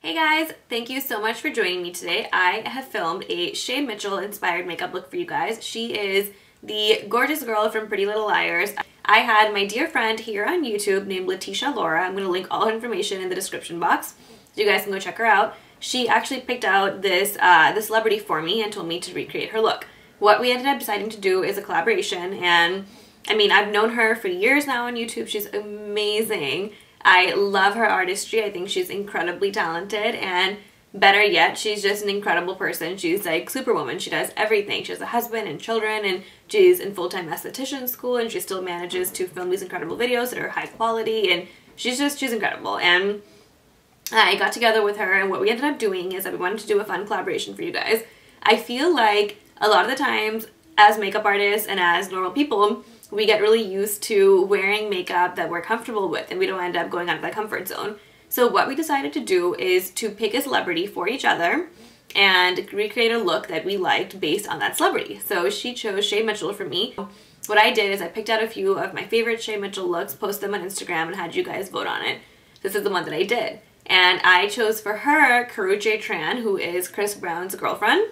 Hey guys, thank you so much for joining me today. I have filmed a Shay Mitchell inspired makeup look for you guys. She is the gorgeous girl from Pretty Little Liars. I had my dear friend here on YouTube named Letitialaura. I'm going to link all her information in the description box so you guys can go check her out. She actually picked out this celebrity for me and told me to recreate her look. What we ended up deciding to do is a collaboration, and I mean, I've known her for years now on YouTube. She's amazing. I love her artistry. I think she's incredibly talented, and better yet, she's just an incredible person. She's like Superwoman. She does everything. She has a husband and children, and she's in full-time esthetician school, and she still manages to film these incredible videos that are high quality, and she's incredible. And I got together with her, and what we ended up doing is that we wanted to do a fun collaboration for you guys. I feel like a lot of the times as makeup artists and as normal people, we get really used to wearing makeup that we're comfortable with, and we don't end up going out of that comfort zone. So what we decided to do is to pick a celebrity for each other and recreate a look that we liked based on that celebrity. So she chose Shay Mitchell for me. What I did is I picked out a few of my favorite Shay Mitchell looks, posted them on Instagram, and had you guys vote on it. This is the one that I did. And I chose for her Kerreuche Tran, who is Chris Brown's girlfriend.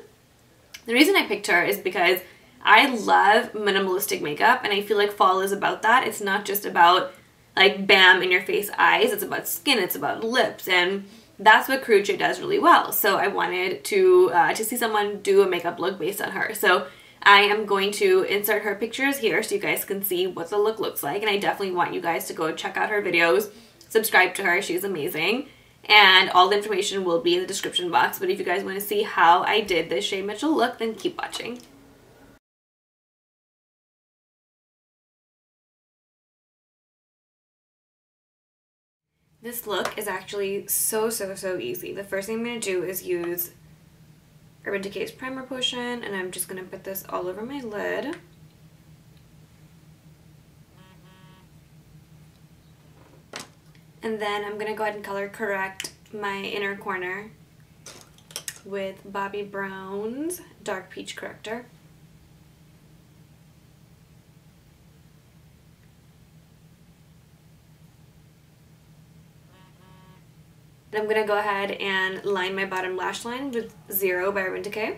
The reason I picked her is because I love minimalistic makeup, and I feel like fall is about that. It's not just about like bam in your face eyes, it's about skin, it's about lips, and that's what Kerreuche does really well. So I wanted to see someone do a makeup look based on her. So I am going to insert her pictures here so you guys can see what the look looks like, and I definitely want you guys to go check out her videos, subscribe to her, she's amazing. And all the information will be in the description box, but if you guys want to see how I did this Shay Mitchell look, then keep watching. This look is actually so easy. The first thing I'm going to do is use Urban Decay's primer potion, and I'm just going to put this all over my lid. And then I'm going to go ahead and color correct my inner corner with Bobbi Brown's Dark Peach Corrector. And I'm going to go ahead and line my bottom lash line with Zero by Urban Decay.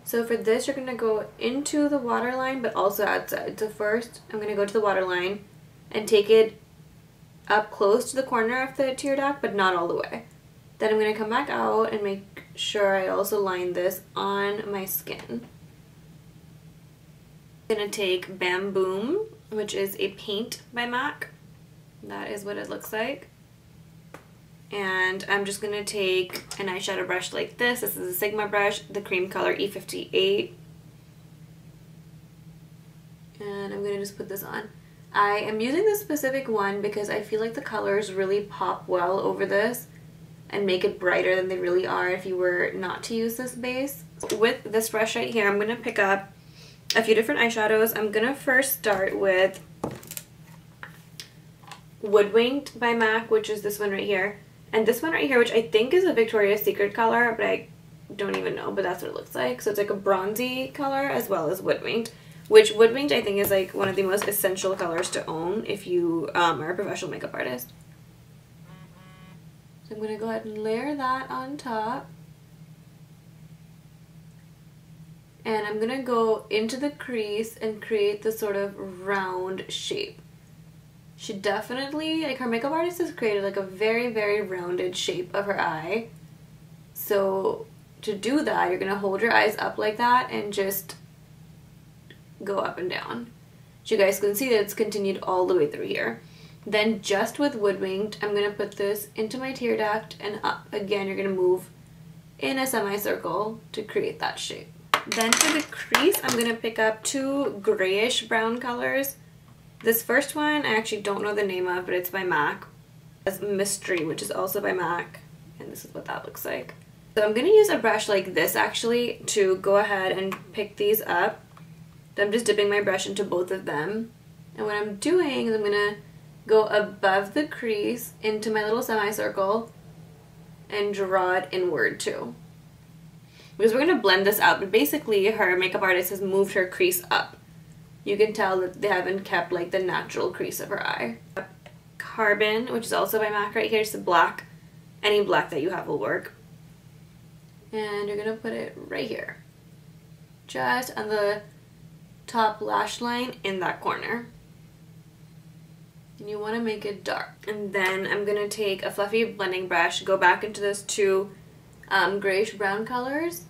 So for this, you're going to go into the waterline, but also outside. So first, I'm going to go to the waterline and take it up close to the corner of the tear duct, but not all the way. Then I'm going to come back out and make sure I also line this on my skin. I'm going to take Bamboom, which is a paint by MAC. That is what it looks like. And I'm just going to take an eyeshadow brush like this. This is a Sigma brush, the cream color E58. And I'm going to just put this on. I am using this specific one because I feel like the colors really pop well over this and make it brighter than they really are if you were not to use this base. With this brush right here, I'm going to pick up a few different eyeshadows. I'm going to first start with Woodwinked by MAC, which is this one right here. And this one right here, which I think is a Victoria's Secret color, but I don't even know, but that's what it looks like. So it's like a bronzy color as well as Woodwinked, which Woodwinked I think is like one of the most essential colors to own if you are a professional makeup artist. So I'm going to go ahead and layer that on top. And I'm going to go into the crease and create this sort of round shape. She definitely, like her makeup artist has created like a very rounded shape of her eye. So to do that, you're going to hold your eyes up like that and just go up and down. So you guys can see that it's continued all the way through here. Then just with Woodwinked, I'm going to put this into my tear duct and up. Again, you're going to move in a semicircle to create that shape. Then for the crease, I'm going to pick up two grayish brown colors. This first one, I actually don't know the name of, but it's by MAC. It's Mystery, which is also by MAC, and this is what that looks like. So I'm going to use a brush like this, actually, to go ahead and pick these up. So I'm just dipping my brush into both of them. And what I'm doing is I'm going to go above the crease into my little semicircle and draw it inward, too. Because we're going to blend this out, but basically her makeup artist has moved her crease up. You can tell that they haven't kept like the natural crease of her eye. Carbon, which is also by MAC right here, just a black any black that you have will work. And you're gonna put it right here, just on the top lash line in that corner. And you want to make it dark. And then I'm gonna take a fluffy blending brush, go back into those two grayish brown colors,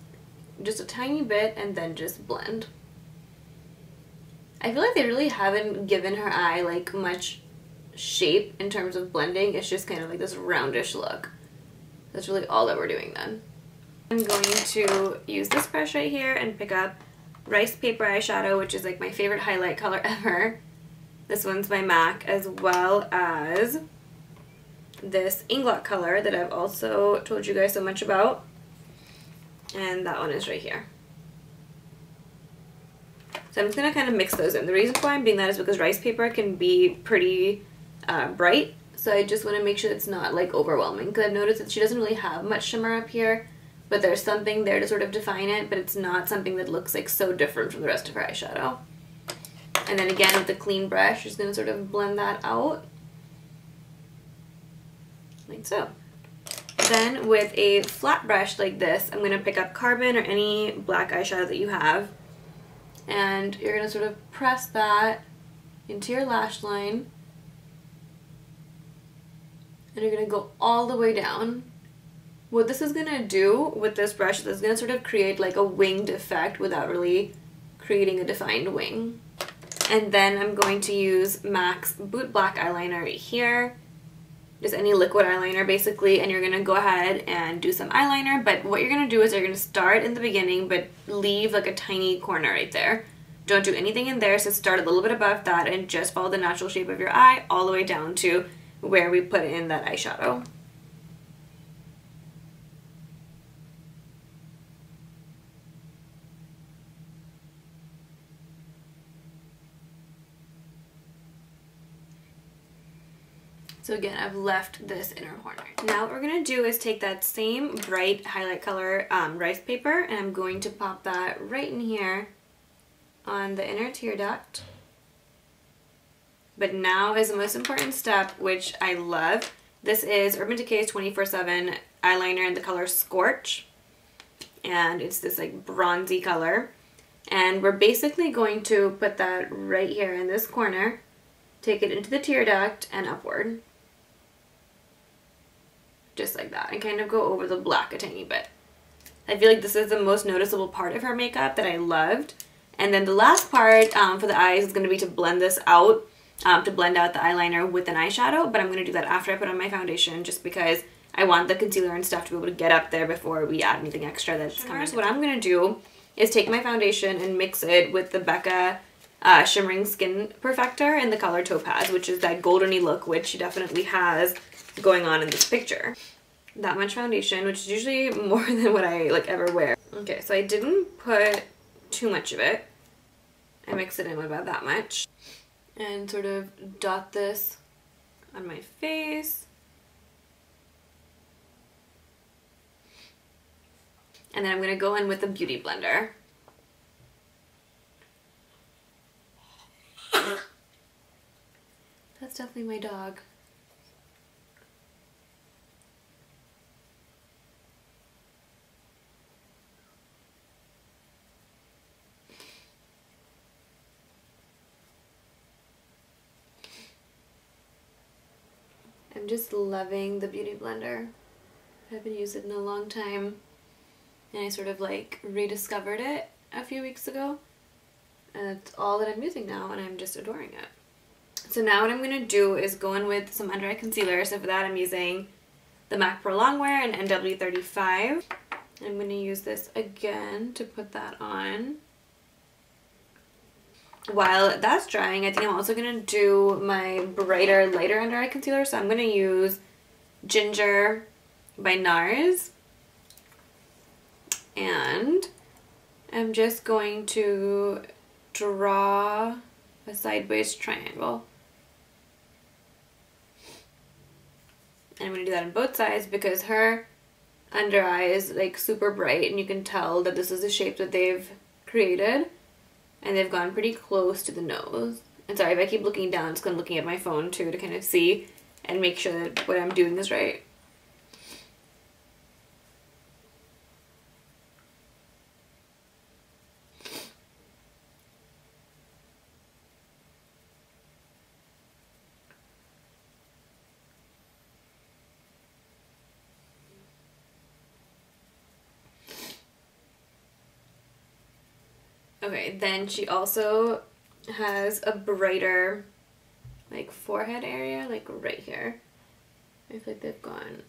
just a tiny bit, and then just blend. I feel like they really haven't given her eye like much shape in terms of blending. It's just kind of like this roundish look. That's really all that we're doing then. I'm going to use this brush right here and pick up Rice Paper eyeshadow, which is like my favorite highlight color ever. This one's by MAC, as well as this inglot color that I've also told you guys so much about. And that one is right here. So I'm just going to kind of mix those in. The reason why I'm doing that is because rice paper can be pretty bright. So I just want to make sure it's not like overwhelming. Because I've noticed that she doesn't really have much shimmer up here. But there's something there to sort of define it. But it's not something that looks like so different from the rest of her eyeshadow. And then again with the clean brush, just going to sort of blend that out. Like so. Then with a flat brush like this, I'm going to pick up Carbon or any black eyeshadow that you have. And you're going to sort of press that into your lash line. And you're going to go all the way down. What this is going to do with this brush is it's going to sort of create like a winged effect without really creating a defined wing. And then I'm going to use MAC's Boot Black eyeliner right here. Just any liquid eyeliner basically, and you're going to go ahead and do some eyeliner, but what you're going to do is you're going to start in the beginning but leave like a tiny corner right there. Don't do anything in there, so start a little bit above that and just follow the natural shape of your eye all the way down to where we put in that eyeshadow. So again, I've left this inner corner. Now what we're going to do is take that same bright highlight color rice paper, and I'm going to pop that right in here on the inner tear duct. But now is the most important step, which I love. This is Urban Decay's 24/7 eyeliner in the color Scorch. And it's this like bronzy color. And we're basically going to put that right here in this corner, take it into the tear duct and upward. Just like that, and kind of go over the black a tiny bit. I feel like this is the most noticeable part of her makeup that I loved. And then the last part for the eyes is going to be to blend this out, to blend out the eyeliner with an eyeshadow, but I'm going to do that after I put on my foundation just because I want the concealer and stuff to be able to get up there before we add anything extra that's coming. So what I'm going to do is take my foundation and mix it with the Becca Shimmering Skin Perfector in the color Topaz, which is that goldeny look which she definitely has going on in this picture. That much foundation, which is usually more than what I like ever wear. Okay, so I didn't put too much of it. I mixed it in with about that much. And sort of dot this on my face. And then I'm going to go in with a beauty blender. That's definitely my dog. I'm just loving the beauty blender. I haven't used it in a long time, and I sort of like rediscovered it a few weeks ago, and it's all that I'm using now, and I'm just adoring it. So now what I'm going to do is go in with some under eye concealer. So for that I'm using the MAC Pro Longwear and NW35. I'm going to use this again to put that on. While that's drying, I think I'm also going to do my brighter, lighter under eye concealer. So I'm going to use Ginger by NARS. And I'm just going to draw a sideways triangle. And I'm going to do that on both sides because her under eye is like super bright, and you can tell that this is the shape that they've created. And they've gone pretty close to the nose. And sorry if I keep looking down, it's because I'm looking at my phone too to kind of see and make sure that what I'm doing is right. Okay, then she also has a brighter like forehead area, like right here. I feel like they've gone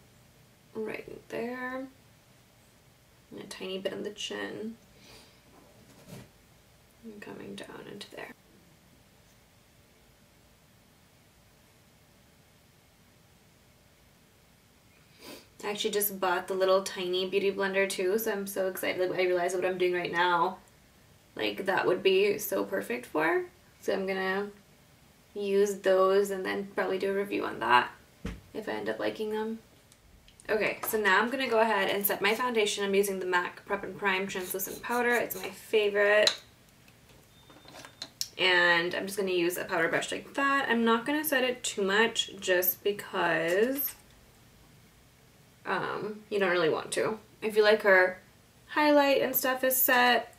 right there. And a tiny bit on the chin. And coming down into there. I actually just bought the little tiny beauty blender too, so I'm so excited. Like, I realize what I'm doing right now, like that would be so perfect for. So I'm gonna use those and then probably do a review on that if I end up liking them. Okay, so now I'm gonna go ahead and set my foundation. I'm using the MAC Prep and Prime Translucent Powder. It's my favorite. And I'm just gonna use a powder brush like that. I'm not gonna set it too much just because you don't really want to. I feel like her highlight and stuff is set,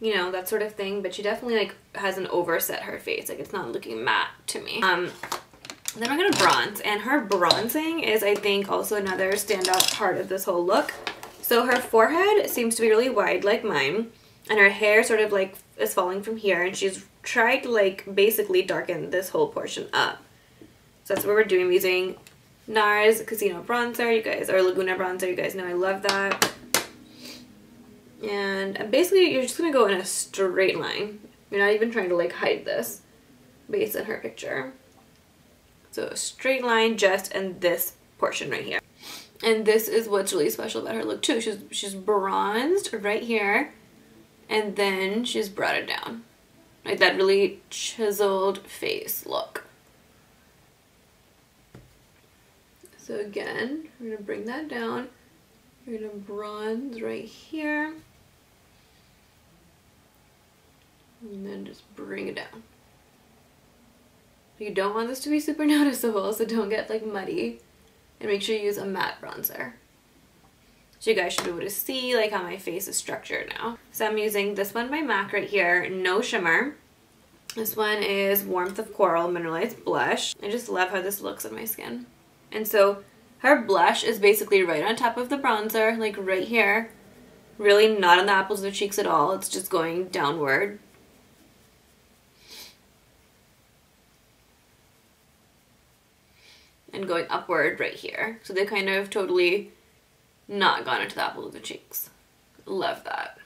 you know, that sort of thing, but she definitely like hasn't overset her face. Like, it's not looking matte to me. Then we're gonna bronze, and her bronzing is, I think, also another standout part of this whole look. So her forehead seems to be really wide like mine, and her hair sort of like is falling from here, and she's tried to like basically darken this whole portion up. So that's what we're doing. I'm using NARS Casino Bronzer, you guys, or Laguna Bronzer, you guys know I love that. And basically you're just gonna go in a straight line. You're not even trying to like hide this based on her picture. So a straight line just in this portion right here. And this is what's really special about her look too. She's bronzed right here, and then she's brought it down. Like that really chiseled face look. So again, we're gonna bring that down. We're gonna bronze right here. And then just bring it down. You don't want this to be super noticeable, so don't get like muddy. And make sure you use a matte bronzer. So you guys should be able to see like how my face is structured now. So I'm using this one by MAC right here, no shimmer. This one is Warmth of Coral Mineralized Blush. I just love how this looks on my skin. And so her blush is basically right on top of the bronzer, like right here. Really not on the apples of the cheeks at all. It's just going downward. And going upward right here. So they kind of totally not gone into the apple of the cheeks. Love that.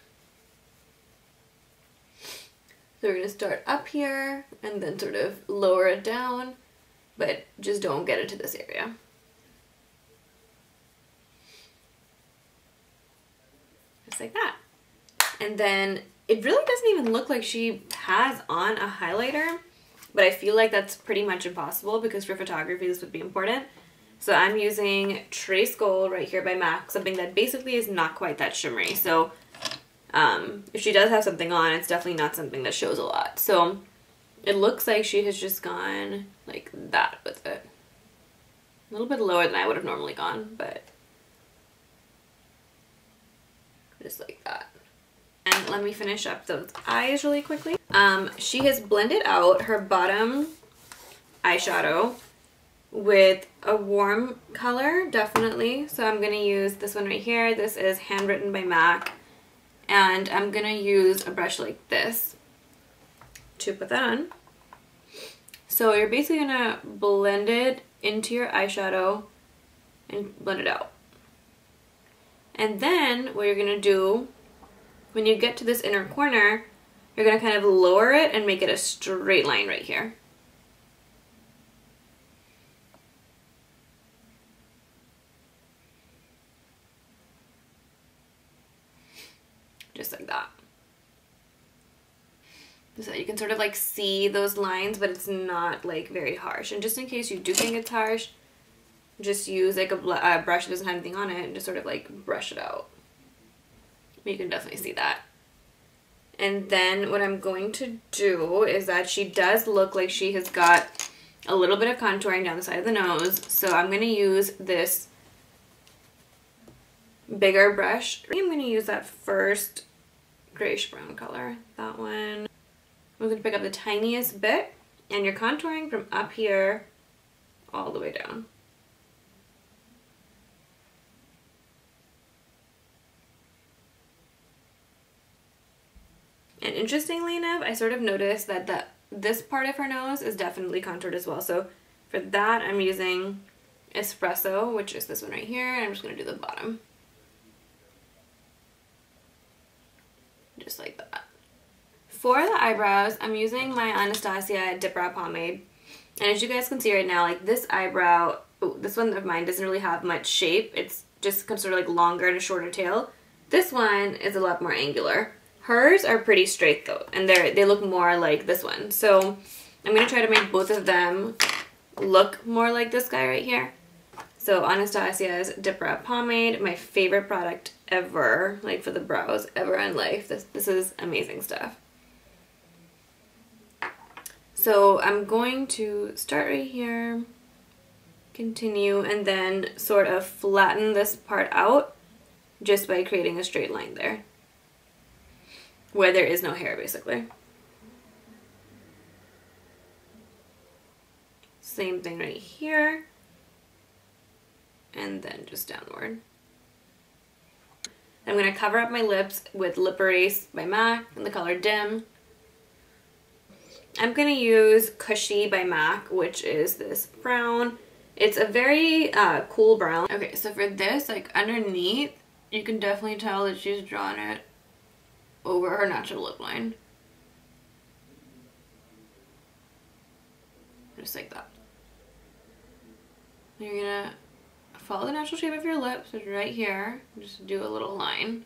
So we're going to start up here and then sort of lower it down, but just don't get into this area. Just like that. And then it really doesn't even look like she has on a highlighter, but I feel like that's pretty much impossible because for photography this would be important. So I'm using Trace Gold right here by MAC, something that basically is not quite that shimmery. So if she does have something on, it's definitely not something that shows a lot. So it looks like she has just gone like that with it. A little bit lower than I would have normally gone, but just like that. And let me finish up those eyes really quickly. She has blended out her bottom eyeshadow with a warm color, definitely. So I'm going to use this one right here. This is Handwritten by MAC. And I'm going to use a brush like this to put that on. So you're basically going to blend it into your eyeshadow and blend it out. And then what you're going to do, when you get to this inner corner, you're going to kind of lower it and make it a straight line right here. Just like that. So you can sort of like see those lines, but it's not like very harsh. And just in case you do think it's harsh, just use like a brush that doesn't have anything on it and just sort of like brush it out. You can definitely see that. And then what I'm going to do is that she does look like she has got a little bit of contouring down the side of the nose. So I'm going to use this bigger brush. I'm going to use that first grayish brown color. That one. I'm going to pick up the tiniest bit, and you're contouring from up here all the way down. interestingly enough, I sort of noticed that this part of her nose is definitely contoured as well. So for that, I'm using Espresso, which is this one right here, and I'm just going to do the bottom. Just like that. For the eyebrows, I'm using my Anastasia dipbrow pomade. And as you guys can see right now, like this eyebrow, this one of mine doesn't really have much shape. It's just sort of like longer and a shorter tail. This one is a lot more angular. Hers are pretty straight though, and they look more like this one. So I'm going to try to make both of them look more like this guy right here. So Anastasia's dipbrow pomade, my favorite product ever, like for the brows ever in life. This is amazing stuff. So I'm going to start right here, continue, and then sort of flatten this part out just by creating a straight line there, where there is no hair basically. Same thing right here, and then just downward. I'm going to cover up my lips with Lip Erase by MAC in the color Dim. I'm going to use Cushy by MAC, which is this brown. It's a very cool brown. Okay, so for this, like underneath, you can definitely tell that she's drawn it over her natural lip line. Just like that. You're gonna follow the natural shape of your lips, which is right here. Just do a little line,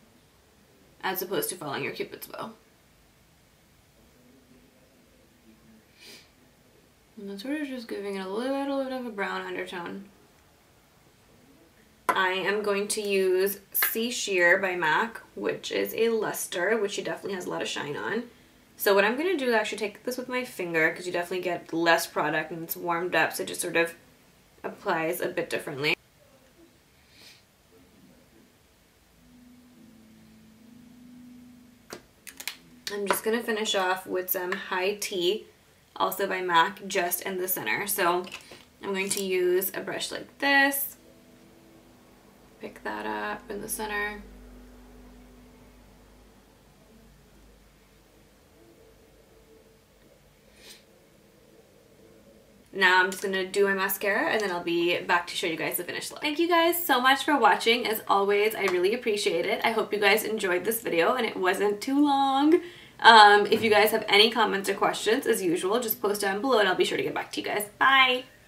as opposed to following your Cupid's bow. And that's sort of just giving it a little bit of a brown undertone. I am going to use Sea Sheer by MAC, which is a luster, which she definitely has a lot of shine on. So what I'm going to do is actually take this with my finger, because you definitely get less product and it's warmed up, so it just sort of applies a bit differently. I'm just going to finish off with some High Tea, also by MAC, just in the center. So I'm going to use a brush like this, pick that up in the center. Now I'm just going to do my mascara, and then I'll be back to show you guys the finished look. Thank you guys so much for watching. As always, I really appreciate it. I hope you guys enjoyed this video and it wasn't too long. If you guys have any comments or questions, as usual, just post down below and I'll be sure to get back to you guys. Bye!